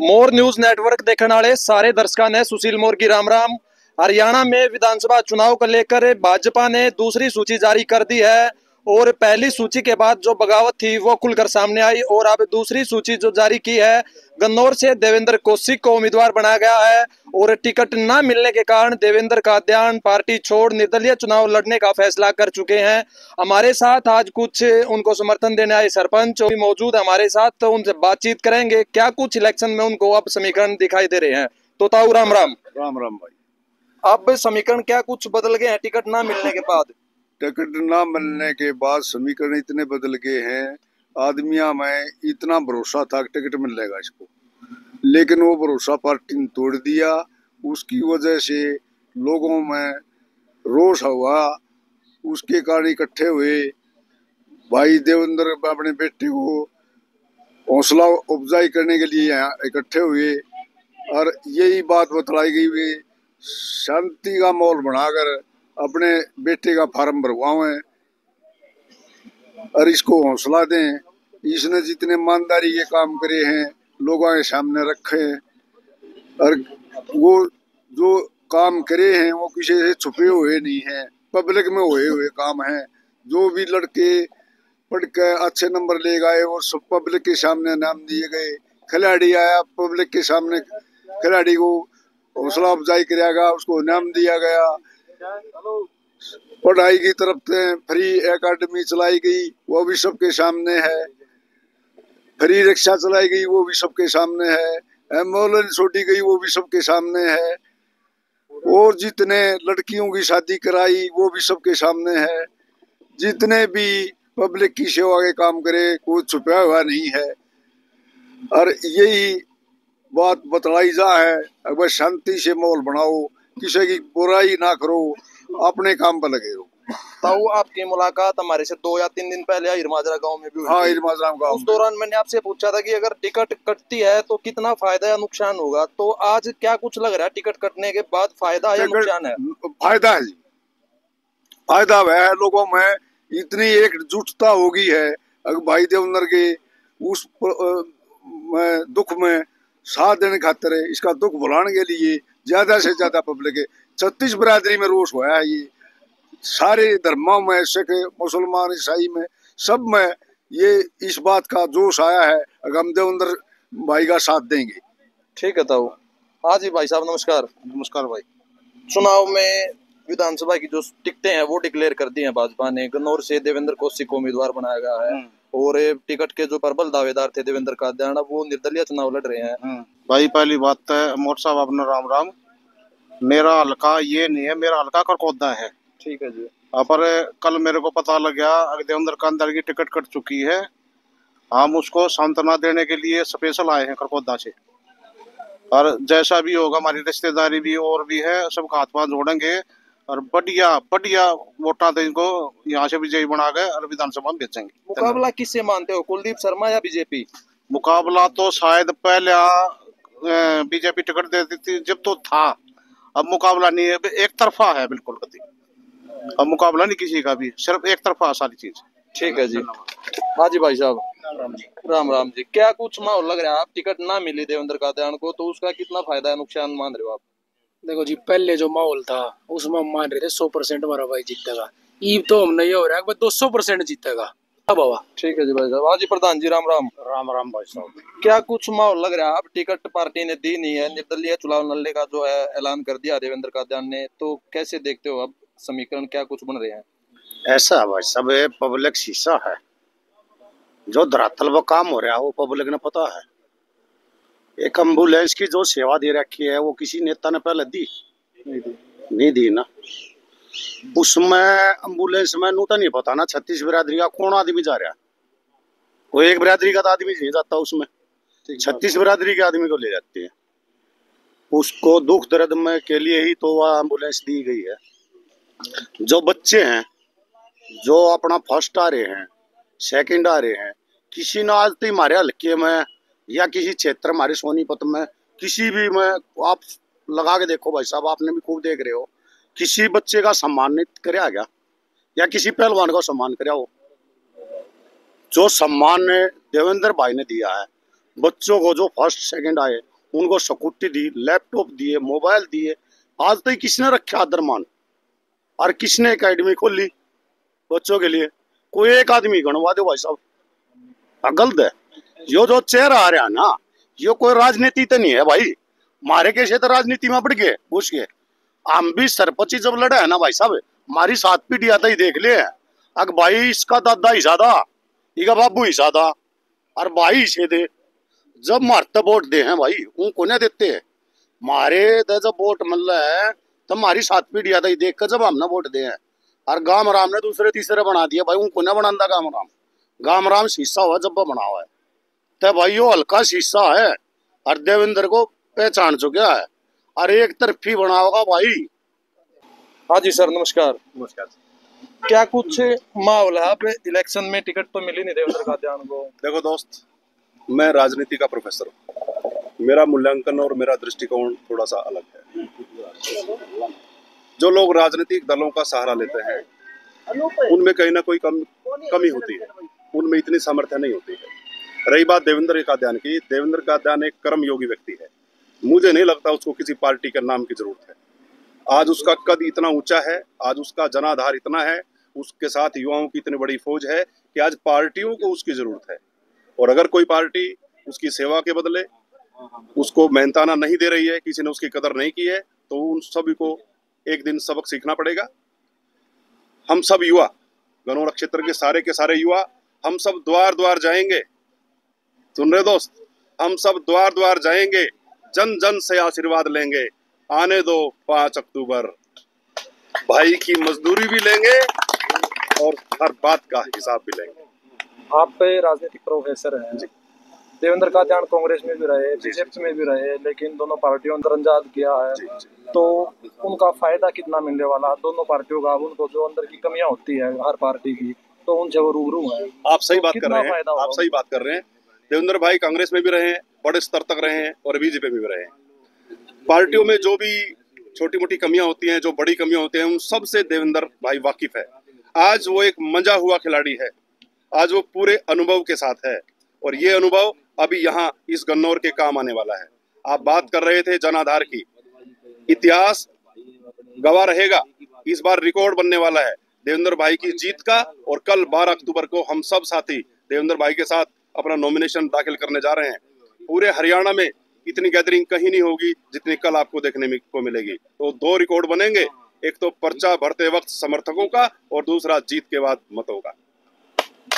मोर news network देखने वाले सारे दर्शकों ने सुशील मोर की राम राम। हरियाणा में विधानसभा चुनाव को लेकर भाजपा ने दूसरी सूची जारी कर दी है और पहली सूची के बाद जो बगावत थी वो खुलकर सामने आई और अब दूसरी सूची जो जारी की है, गन्नौर से देवेंद्र कौशिक को उम्मीदवार बनाया गया है और टिकट न मिलने के कारण देवेंद्र का ध्यान पार्टी छोड़ निर्दलीय चुनाव लड़ने का फैसला कर चुके हैं। हमारे साथ आज कुछ उनको समर्थन देने आए सरपंच भी मौजूद हमारे साथ, तो उनसे बातचीत करेंगे क्या कुछ इलेक्शन में उनको अब समीकरण दिखाई दे रहे हैं। तो ताऊ राम राम। राम राम भाई। अब समीकरण क्या कुछ बदल गए हैं टिकट ना मिलने के बाद? टिकट ना मिलने के बाद समीकरण इतने बदल गए हैं, आदमियों में इतना भरोसा था कि टिकट मिलेगा इसको, लेकिन वो भरोसा पार्टी ने तोड़ दिया। उसकी वजह से लोगों में रोष हुआ, उसके कारण इकट्ठे हुए भाई देवेंद्र अपने बेटे को हौसला अफजाई करने के लिए यहाँ इकट्ठे हुए और यही बात बतलाई गई, शांति का माहौल बनाकर अपने बेटे का फार्म भरवाएं और इसको हौसला दें। इसने जितने ईमानदारी के काम करे हैं लोगों के सामने रखे और वो जो काम करे हैं वो किसी से छुपे हुए नहीं है, पब्लिक में हुए काम हैं। जो भी लड़के पढ़ के अच्छे नंबर ले गए और सब पब्लिक के सामने नाम दिए गए। खिलाड़ी आया पब्लिक के सामने, खिलाड़ी को हौसला अफजाई करेगा, उसको इनाम दिया गया। पढ़ाई की तरफ से फ्री एकेडमी चलाई गई, वो भी सबके सामने है। फ्री रिक्शा चलाई गई, वो भी सबके सामने है। एम्बुलेंस छोड़ी गई, वो भी सबके सामने है। और जितने लड़कियों की शादी कराई वो भी सबके सामने है। जितने भी पब्लिक की सेवा के काम करे कोई छुपा हुआ नहीं है। और यही बात बतलाई जा है, अगर शांति से माहौल बनाओ, किसी की बुराई ना करो, अपने काम पर लगे रहो। ताऊ आपकी मुलाकात हमारे से 2 या 3 दिन पहले हिरमाजरा गांव में भी हुई। हाँ, हिरमाजरा गांव। उस दौरान मैंने आपसे पूछा था कि अगर टिकट कटती है तो कितना फायदा या नुकसान होगा, तो आज क्या कुछ लग रहा है टिकट कटने के बाद फायदा या नुकसान है? फायदा है जी, फायदा है। लोगों में इतनी एकजुटता हो गई है, अगर भाई देवेंद्र के उस दुख में साथ देने खातिर इसका दुख भुलाने के लिए ज्यादा से ज्यादा पब्लिक है। 36 बिरादरी में रोष हुआ है। ये सारे धर्मों में, सिख मुसलमान ईसाई में, सब में ये इस बात का जोश आया है, अगर हम देवेंद्र भाई का साथ देंगे। ठीक है ताऊ। हाँ जी भाई साहब, नमस्कार। नमस्कार भाई। चुनाव में विधानसभा की जो टिकटें हैं वो डिक्लेयर कर दी हैं भाजपा ने। गन्नौर से देवेंद्र कौशिक को उम्मीदवार बनाया गया है और टिकट के जो प्रबल दावेदार थे देवेंद्र का ध्यान, वो निर्दलीय चुनाव लड़ रहे हैं। भाई पहली बात है मोर साहब अपना राम राम। मेरा हल्का ये नहीं है, मेरा हल्का करकोदा है। ठीक है जी। पर कल मेरे को पता लग गया अगर देवेंद्र का अंदर की टिकट कट चुकी है। हम उसको सांत्वना देने के लिए स्पेशल आए हैं करकोदा से, और जैसा भी होगा हमारी रिश्तेदारी भी और भी है, सबका हाथ पांव जोड़ेंगे और बढ़िया बढ़िया वोटा दे इनको यहाँ से विजयी बना गए और विधानसभा में बेचेंगे। मुकाबला किससे मानते हो, कुलदीप शर्मा या बीजेपी? मुकाबला तो शायद पहले बीजेपी टिकट देती थी जब तो था, अब मुकाबला नहीं है, एक तरफा है बिल्कुल गति। अब मुकाबला नहीं किसी का भी, सिर्फ एक तरफा सारी चीज। ठीक है जी। हाँ जी भाई साहब, राम राम जी। क्या कुछ माहौल लग रहा है, आप टिकट ना मिली देवेंद्र का ध्यान को, तो उसका कितना फायदा है नुकसान मान रहे हो आप? देखो जी, पहले जो माहौल था उसमें हम मान रहे थे 100% हमारा भाई जीतेगा। ईब तो हम नहीं हो रहा है 200% जीतेगा। अब बाबा। ठीक है जी भाई साहब। हाँ जी प्रधान जी, राम राम। राम राम भाई साहब। क्या कुछ माहौल लग रहा है, अब टिकट पार्टी ने दी नहीं है, निर्दलीय चुनाव लड़ने का जो है ऐलान कर दिया देवेंद्र का ध्यान ने, तो कैसे देखते हो अब समीकरण क्या कुछ बन रहे हैं? ऐसा भाई सब पब्लिक शीशा है, जो धरातल वो काम हो रहा है वो पब्लिक ने पता है। एक एम्बुलेंस की जो सेवा दे रखी है वो किसी नेता ने पहले दी नहीं दी ना। उसमें एम्बुलेंस में नू तो नहीं पता ना 36 बिरादरी का कौन आदमी जा रहा है। कोई एक बिरादरी का तो आदमी नहीं जाता उसमें, 36 बिरादरी के आदमी को ले जाते हैं। उसको दुख दर्द में के लिए ही तो वह एम्बुलेंस दी गई है। जो बच्चे हैं जो अपना फर्स्ट आ रहे हैं, सेकंड आ रहे हैं, किसी ने आज तक हमारे हल्के में या किसी क्षेत्र हमारे सोनीपत में किसी भी में आप लगा के देखो भाई साहब, आपने भी खूब देख रहे हो, किसी बच्चे का सम्मानित कराया गया या किसी पहलवान का सम्मान कराया हो। जो सम्मान देवेंद्र भाई ने दिया है बच्चों को जो फर्स्ट सेकंड आए उनको स्कूटी दी, लैपटॉप दिए, मोबाइल दिए। आज तक किसने रखा आदरमान और किसने एकेडमी खोली बच्चों के लिए? कोई एक आदमी गणवा दो भाई साहब। गलत है। यो जो चेहरा आ रहा ना, यो कोई राजनीति तो नहीं है भाई। मारे कैसे तो राजनीति में बढ़ गए घुस गए। हम भी सरपंची जब लड़ा है ना भाई साहब, हमारी 7 पीढ़ी आता ही देख ले। अग भाई इसका दादा ही ज्यादा, इका बाबू ही ज्यादा, और भाई इसे दे। जब मारते वोट दे हैं भाई उनको नहीं देते है। मारे दे जब वोट मिल रहा है तो हमारी 7 पीढ़ी आता ही देख कर जब हमने वोट दे हैं। और गाम राम ने दूसरे तीसरे बना दिया भाई, उनको नहीं बनाता गाम राम। गाम राम शीशा हुआ जब बना हुआ है तो भाई वो हल्का शीशा है और देवेंद्र को पहचान चुका है और एक तरफी बना होगा भाई। हाँ जी सर, नमस्कार। नमस्कार। क्या कुछ माहौल है? आप इलेक्शन में टिकट तो मिली नहीं देवेंद्र कादियान को। देखो दोस्त, मैं राजनीति का प्रोफेसर हूँ। मेरा मूल्यांकन और मेरा दृष्टिकोण थोड़ा सा अलग है। जो लोग राजनीतिक दलों का सहारा लेते हैं उनमें कहीं ना कोई कमी होती है, उनमें इतनी सामर्थ्य नहीं होती है। रही बात देवेंद्र कादियान की, देवेंद्र कादियान एक कर्मयोगी व्यक्ति है। मुझे नहीं लगता उसको किसी पार्टी के नाम की जरूरत है। आज उसका कद इतना ऊंचा है, आज उसका जनाधार इतना है, उसके साथ युवाओं की इतनी बड़ी फौज है कि आज पार्टियों को उसकी जरूरत है। और अगर कोई पार्टी उसकी सेवा के बदले उसको मेहनताना नहीं दे रही है, किसी ने उसकी कदर नहीं की है, तो उन सभी को एक दिन सबक सीखना पड़ेगा। हम सब युवा, गनौर क्षेत्र के सारे युवा, हम सब द्वार द्वार जाएंगे। सुन रहे दोस्त, हम सब द्वार द्वार जाएंगे, जन जन से आशीर्वाद लेंगे। आने दो 5 अक्टूबर, भाई की मजदूरी भी लेंगे और हर बात का हिसाब भी लेंगे। आप राजनीतिक प्रोफेसर हैं। देवेंद्र कादियान कांग्रेस में भी रहे, बीजेपी में भी रहे, लेकिन दोनों पार्टियों ने रंजाद किया है। तो उनका फायदा कितना मिलने वाला दोनों पार्टियों का? उनको जो अंदर की कमियां होती है हर पार्टी की, तो उनसे वो रूबरू है। आप सही तो बात कर रहे हैं, फायदा आप सही बात कर रहे हैं। देवेंद्र भाई कांग्रेस में भी रहे हैं, बड़े स्तर तक रहे हैं, और बीजेपी में भी रहे हैं। पार्टियों में जो भी छोटी मोटी कमियां होती हैं, जो बड़ी कमियां होती हैं, उन सब से देवेंद्र भाई वाकिफ है। आज वो एक मंजा हुआ खिलाड़ी है, आज वो पूरे अनुभव के साथ है, और ये अनुभव अभी यहाँ इस गन्नौर के काम आने वाला है। आप बात कर रहे थे जनाधार की, इतिहास गवाह रहेगा। इस बार रिकॉर्ड बनने वाला है देवेंद्र भाई की जीत का, और कल 12 अक्टूबर को हम सब साथी देवेंद्र भाई के साथ अपना नॉमिनेशन दाखिल करने जा रहे हैं। पूरे हरियाणा में इतनी गैदरिंग कहीं नहीं होगी जितनी कल आपको देखने को मिलेगी। तो 2 रिकॉर्ड बनेंगे, एक तो पर्चा भरते वक्त समर्थकों का, और दूसरा जीत के बाद मतों का।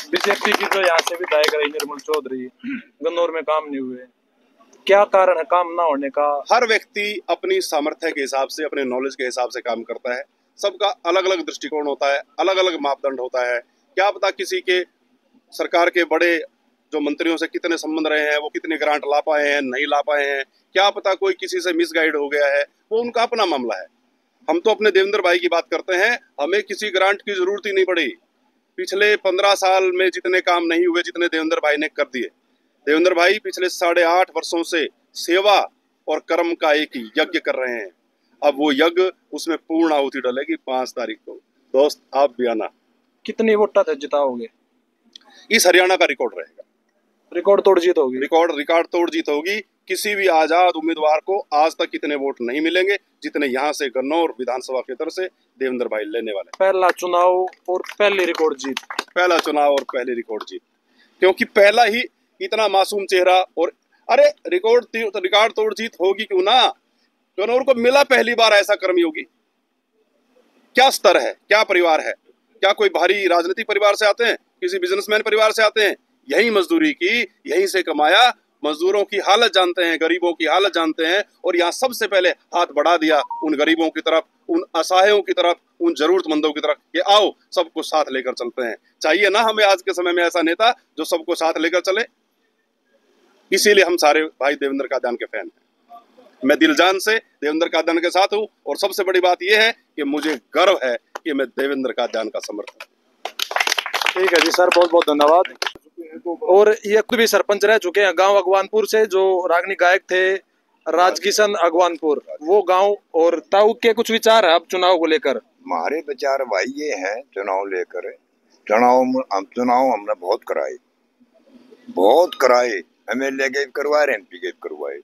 बीजेपी की जो यहाँ से विधायक रही निर्मल चौधरी, गन्नौर में काम नहीं हुए, क्या कारण है काम ना होने का? हर व्यक्ति अपनी सामर्थ्य के हिसाब से, अपने नॉलेज के हिसाब से काम करता है। सबका अलग अलग दृष्टिकोण होता है, अलग अलग मापदंड होता है। क्या पता किसी के सरकार के बड़े जो मंत्रियों से कितने संबंध रहे हैं, वो कितने ग्रांट ला पाए हैं, नहीं ला पाए हैं। क्या पता कोई किसी से मिसगाइड हो गया है, वो उनका अपना मामला है। हम तो अपने देवेंद्र भाई की बात करते हैं, हमें किसी ग्रांट की जरूरत ही नहीं पड़ी। पिछले 15 साल में जितने काम नहीं हुए, जितने देवेंद्र भाई ने कर दिए। देवेंद्र भाई पिछले 8.5 वर्षों से सेवा और कर्म का एक यज्ञ कर रहे हैं। अब वो यज्ञ, उसमें पूर्ण आहुति डलेगी 5 तारीख को। दोस्त आप भी आना। कितनी वोट तक जिताओगे? इस हरियाणा का रिकॉर्ड रहेगा, रिकॉर्ड तोड़ जीत होगी। रिकॉर्ड तोड़ जीत होगी। किसी भी आजाद उम्मीदवार को आज तक इतने वोट नहीं मिलेंगे जितने यहाँ से गन्नौर विधानसभा क्षेत्र से देवेंद्र भाई लेने वाले। पहला चुनाव और पहली रिकॉर्ड जीत। पहला चुनाव और पहली रिकॉर्ड जीत, क्योंकि पहला ही इतना मासूम चेहरा। और अरे रिकॉर्ड तोड़ जीत होगी क्यों ना, गन्नौर को मिला पहली बार ऐसा कर्मयोगी। क्या स्तर है, क्या परिवार है? क्या कोई भारी राजनीतिक परिवार से आते हैं, किसी बिजनेसमैन परिवार से आते हैं? यही मजदूरी की, यहीं से कमाया, मजदूरों की हालत जानते हैं, गरीबों की हालत जानते हैं, और यहाँ सबसे पहले हाथ बढ़ा दिया उन गरीबों की तरफ, उन असहायों की तरफ, उन जरूरतमंदों की तरफ कि आओ सबको साथ लेकर चलते हैं। चाहिए ना हमें आज के समय में ऐसा नेता जो सबको साथ लेकर चले। इसीलिए हम सारे भाई देवेंद्र कादियान के फैन हैं। मैं दिल जान से देवेंद्र कादियान के साथ हूँ, और सबसे बड़ी बात यह है कि मुझे गर्व है कि मैं देवेंद्र कादियान का समर्थक हूँ। ठीक है जी सर, बहुत बहुत धन्यवाद। और ये खुद भी सरपंच रह चुके हैं गांव अगवानपुर से, जो रागनी गायक थे राजकिशन अगवानपुर, वो गांव। और ताऊ के कुछ विचार है अब चुनाव को लेकर? हमारे विचार भाई ये है, चुनाव लेकर चुनाव हमने बहुत कराए, MLA के भी करवाए, MP के भी करवाए।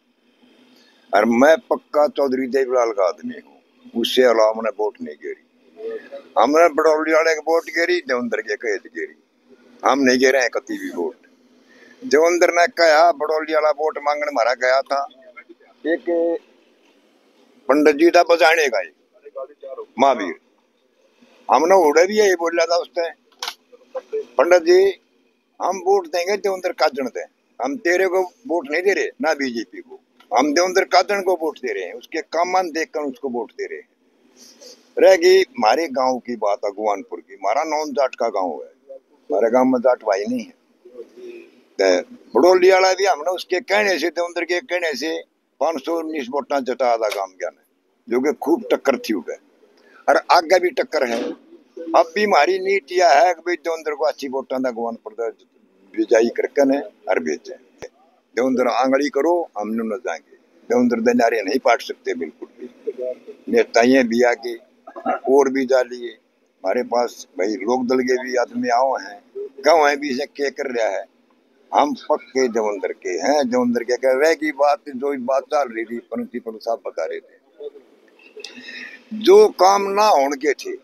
और मैं पक्का चौधरी देवलाल का आदमी हूँ, उससे अलावा मैंने वोट नहीं गिरी। हमने बड़ौली वाले के वोट गिरी, देवेंद्र के कैद गिरी, हम नहीं गिरे हैं कभी भी वोट। देवेंद्र ने कहा बड़ौली वाला वोट मांगने मारा गया था, एक पंडित जी था बजाने का महावीर, हमने उड़े भी यही बोला था उसने, पंडित जी हम वोट देंगे देवेंद्र काजन दे, हम तेरे को वोट नहीं दे रहे ना बीजेपी को, हम देवेंद्र काजन को वोट दे रहे हैं, उसके काम देखकर उसको वोट दे रहे हैं। रहेगी हमारे गांव की बात, अगवानपुर की, हमारा नॉन जाट का गांव है, हमारे गांव में जाट भाई नहीं है। बड़ौली वाला भी हमने उसके कहने से, देवेंद्र के कहने से 519 वोटा जता था गांव ज्ञान, जो कि खूब टक्कर थी उधर, और आगे भी टक्कर है। अब भी हमारी नीतियां है कि देवेंद्र को अच्छी वोटा का अगवानपुर बिजाई करके ने और बेचे। देवेंद्र आंगड़ी करो, हम न जाएंगे, देवेंद्र दनारे नहीं पाट सकते बिल्कुल भी। नेताएं भी आगे और भी डालिए, हमारे पास भाई लोक दल के भी आदमी आओ हैं, गाँव है भी से क्या कर रहा है, हम पक्के देवेंद्र के हैं। देवेंद्र के कह रहे की बात, जो बात चल रही थी प्रिंसिपल साहब बता रहे थे, जो काम ना होने थे,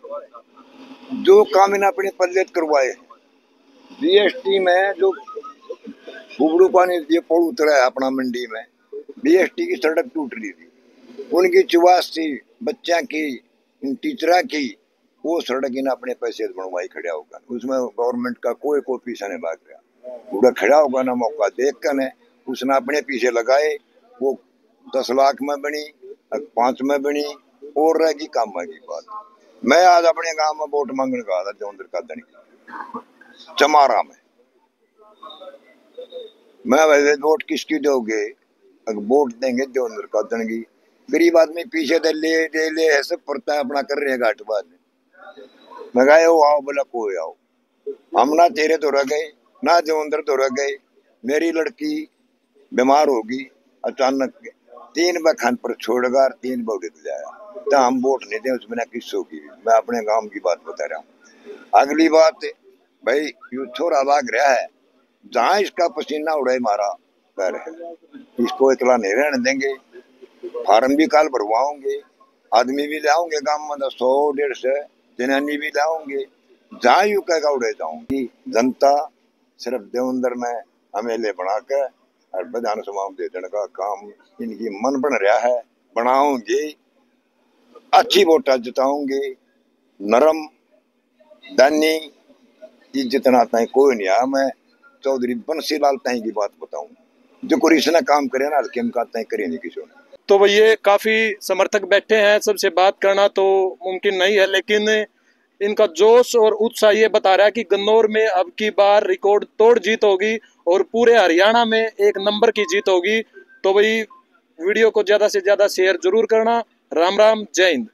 जो काम इन्हें अपने पल्ले करवाए, BST में जो बुबड़ू पानी ये पुल उतरा है अपना मंडी में, BST की सड़क टूट रही थी, उनकी चुवास थी बच्चा की, टीचरा की, वो सड़क इन्हें अपने पैसे बनवाई खड़ा होगा, उसमें गवर्नमेंट का कोई पीछा नहीं भाग रहा, पूरा खड़ा होगा ना मौका देख कर ने उसने अपने पीछे लगाए, वो 10 लाख में बनी, 5 में बनी, और रहेगी काम की बात। मैं आज अपने गांव में वोट मांगने का था देवेंद्र काजन की, चमारा में, मैं वैसे वोट किसकी दोगे, अगर वोट देंगे देवेंद्र काजन की, गरीब आदमी पीछे दे ले ऐसे पड़ता है अपना कर रहे हैं घाट बाद में। मैं कहा आओ, बोला कोई आओ, हम ना तेरे तो रह गए ना देवेंद्र तो रह गए, मेरी लड़की बीमार होगी अचानक, 3 बखान पर छोड़कर 3 बौड़े जाया, तो हम वोट नहीं दे उसमें ना किस होगी। मैं अपने गांव की बात बता रहा हूँ। अगली बात भाई, यू छोरा भाग रहा है, जहाँ इसका पसीना उड़े मारा घर है, इसको इतना नहीं रहने देंगे, फार्म भी काल भरवाओगे, आदमी भी लाओगे गांव में 100-150 जनानी भी लाओगे, जहाँ यू कहेगा उड़े जाऊंगी। जनता सिर्फ देवेंद्र में MLA बना के और विधानसभा दे देने का काम इनकी मन बन रहा है, बनाओगे, अच्छी वोटा जिताओगे, नरम दानी इज्जत ना ताई कोई नहीं आ। मैं चौधरी बंसीलाल ताई की बात बताऊं, जो कोई इसने काम करे ना हल्के में ताई करे नहीं किसी ने। तो ये काफी समर्थक बैठे हैं, सबसे बात करना तो मुमकिन नहीं है, लेकिन इनका जोश और उत्साह ये बता रहा है कि गन्नौर में अब की बार रिकॉर्ड तोड़ जीत होगी और पूरे हरियाणा में 1 नंबर की जीत होगी। तो भाई वीडियो को ज्यादा से ज्यादा शेयर जरूर करना। राम राम, जय हिंद।